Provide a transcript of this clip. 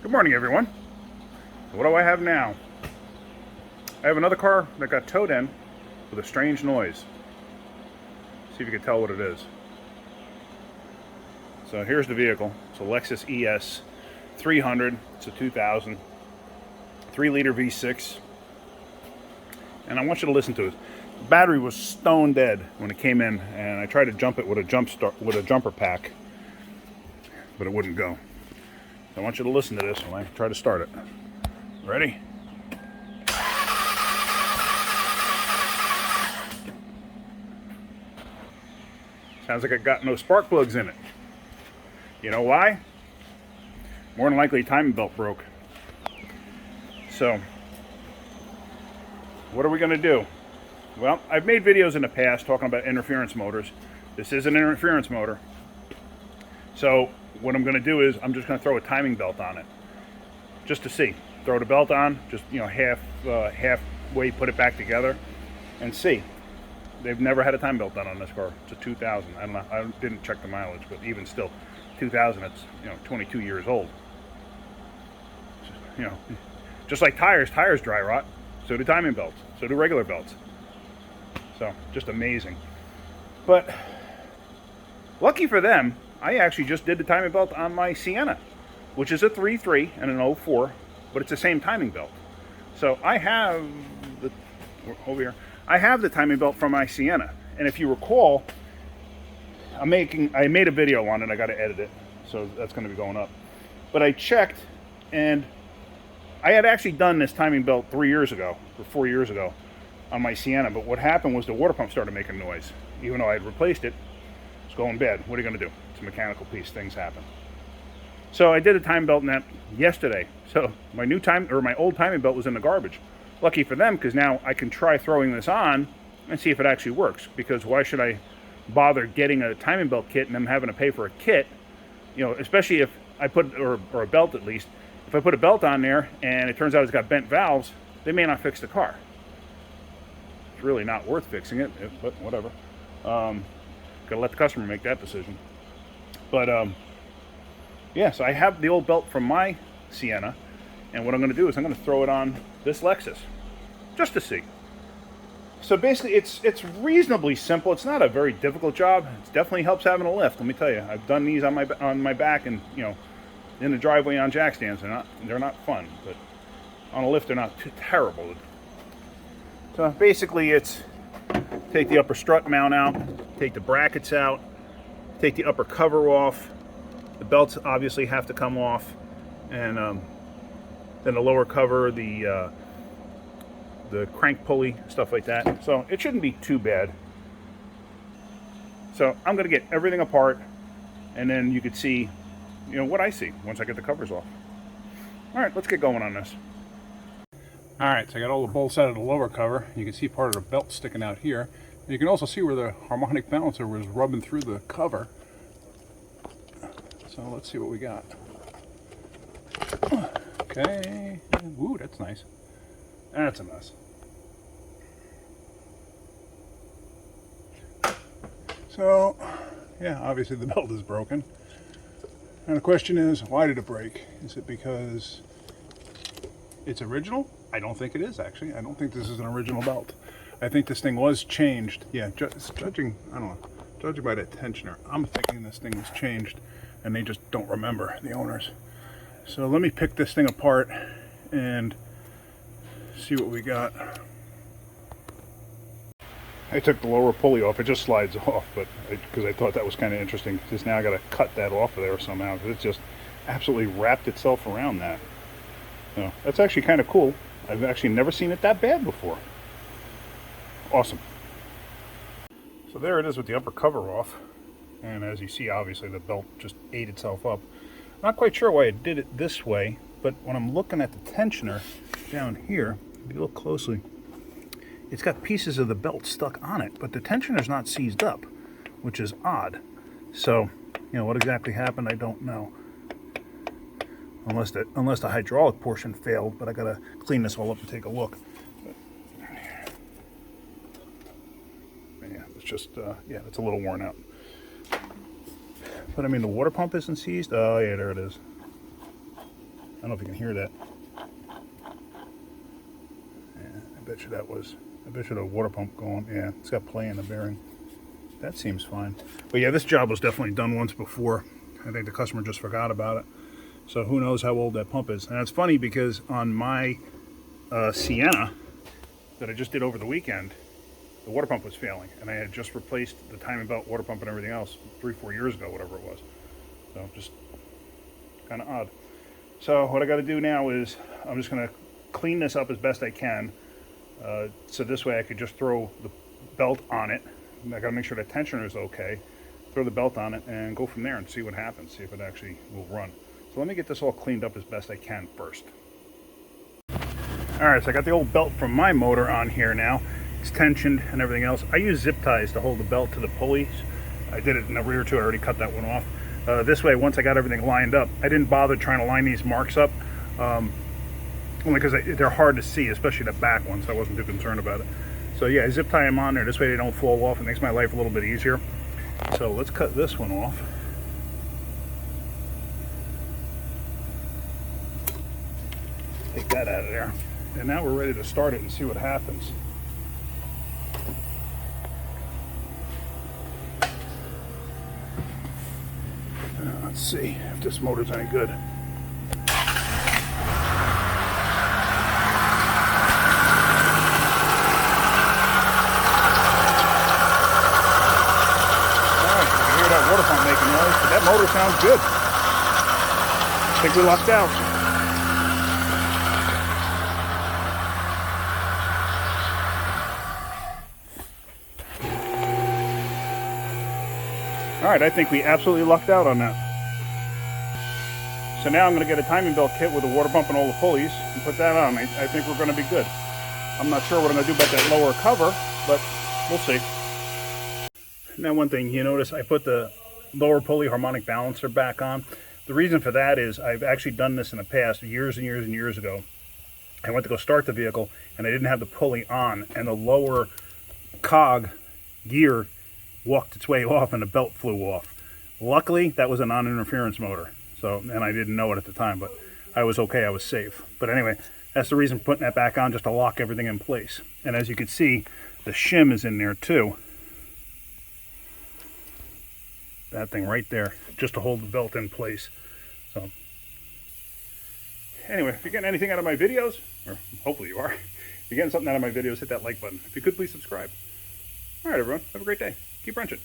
Good morning, everyone. What do I have now? I have another car that got towed in with a strange noise. See if you can tell what it is. So here's the vehicle. It's a Lexus ES300. It's a 2000 3-liter V6. And I want you to listen to it. The battery was stone dead when it came in, and I tried to jump it with a jumper pack, but it wouldn't go. I want you to listen to this when I try to start it. Ready? Sounds like it got no spark plugs in it. You know why? More than likely, timing belt broke. So, what are we going to do? Well, I've made videos in the past talking about interference motors. This is an interference motor. So, what I'm going to do is I'm just going to throw a timing belt on it, just to see. Throw the belt on, just halfway put it back together, and see. They've never had a time belt done on this car. It's a 2000. I don't know. I didn't check the mileage, but even still, 2000. It's 22 years old. Just like tires dry rot. So do timing belts. So do regular belts. So just amazing. But lucky for them, I actually just did the timing belt on my Sienna, which is a 3.3 and an 04, but it's the same timing belt. So I have the over here. I have the timing belt from my Sienna, and if you recall, I made a video on it. I got to edit it, so that's going to be going up. But I checked, and I had actually done this timing belt 3 years ago or 4 years ago on my Sienna. But what happened was the water pump started making noise, even though I had replaced it. It's going bad. What are you going to do? It's a mechanical piece. Things happen. So I did a timing belt in that yesterday. So my old timing belt was in the garbage. Lucky for them, because now I can try throwing this on and see if it actually works. Because why should I bother getting a timing belt kit and them having to pay for a kit? Especially if I put, or a belt at least, if I put a belt on there and it turns out it's got bent valves, they may not fix the car. It's really not worth fixing it, but whatever. Gotta let the customer make that decision. But yeah, so I have the old belt from my Sienna, and what I'm going to do is I'm going to throw it on this Lexus, just to see. So basically, it's reasonably simple. It's not a very difficult job. It definitely helps having a lift. Let me tell you, I've done these on my back, and in the driveway on jack stands. They're not fun, but on a lift they're not too terrible. So basically, it's take the upper strut mount out, take the brackets out, take the upper cover off. The belts obviously have to come off, and then the lower cover, the crank pulley, stuff like that. So it shouldn't be too bad. So I'm going to get everything apart, and then you could see, what I see once I get the covers off. All right, let's get going on this. All right, so I got all the bolts out of the lower cover. You can see part of the belt sticking out here. And you can also see where the harmonic balancer was rubbing through the cover. So let's see what we got. Okay. Ooh, that's nice. That's a mess. So, yeah, obviously the belt is broken. And the question is, why did it break? Is it because it's original? I don't think it is, actually. I don't think this is an original belt. I think this thing was changed. Yeah, judging by the tensioner, I'm thinking this thing was changed and they just don't remember, the owners. So let me pick this thing apart and see what we got. I took the lower pulley off. It just slides off, but because I thought that was kind of interesting. Because now I got to cut that off of there somehow, because it just absolutely wrapped itself around that. So that's actually kind of cool. I've actually never seen it that bad before. Awesome. So there it is with the upper cover off. And as you see, obviously the belt just ate itself up. Not quite sure why it did it this way, but when I'm looking at the tensioner down here, if you look closely, it's got pieces of the belt stuck on it, but the tensioner's not seized up, which is odd. So, what exactly happened, I don't know. Unless the hydraulic portion failed, but I gotta clean this all up and take a look. But, yeah, it's just, it's a little worn out. But I mean, the water pump isn't seized. Oh yeah, there it is. don't know if you can hear that. Yeah, I bet you the water pump going. Yeah, it's got play in the bearing. That seems fine. But yeah, this job was definitely done once before. I think the customer just forgot about it. So who knows how old that pump is. And it's funny because on my Sienna that I just did over the weekend, the water pump was failing. And I had just replaced the timing belt, water pump, and everything else 3-4 years ago, whatever it was. So just kind of odd. So what I got to do now is I'm just going to clean this up as best I can. So this way I could just throw the belt on it. I got to make sure the tensioner is okay. Throw the belt on it and go from there and see what happens. See if it actually will run. So let me get this all cleaned up as best I can first. Alright, so I got the old belt from my motor on here now. It's tensioned and everything else. I use zip ties to hold the belt to the pulleys. I did it in the rear too. I already cut that one off. This way, once I got everything lined up, I didn't bother trying to line these marks up. Only because they're hard to see, especially the back ones, so I wasn't too concerned about it. So yeah, I zip tie them on there. This way they don't fall off. It makes my life a little bit easier. So let's cut this one off. Take that out of there. And now we're ready to start it and see what happens. Let's see if this motor's any good. Water pump making noise, but that motor sounds good. I think we lucked out. Alright, I think we absolutely lucked out on that. So now I'm going to get a timing belt kit with a water pump and all the pulleys and put that on. I think we're going to be good. I'm not sure what I'm going to do about that lower cover, but we'll see. Now one thing you notice, I put the lower pulley harmonic balancer back on. The reason for that is I've actually done this in the past, years and years and years ago. I went to go start the vehicle and I didn't have the pulley on, and the lower cog gear walked its way off and the belt flew off. Luckily, that was a non-interference motor, and I didn't know it at the time, but I was okay, I was safe. But anyway, that's the reason for putting that back on, just to lock everything in place. And as you can see, the shim is in there too. That thing right there, just to hold the belt in place. So anyway, if you're getting anything out of my videos, or hopefully you are, if you're getting something out of my videos, hit that like button. If you could, please subscribe. All right, everyone, have a great day. Keep wrenching.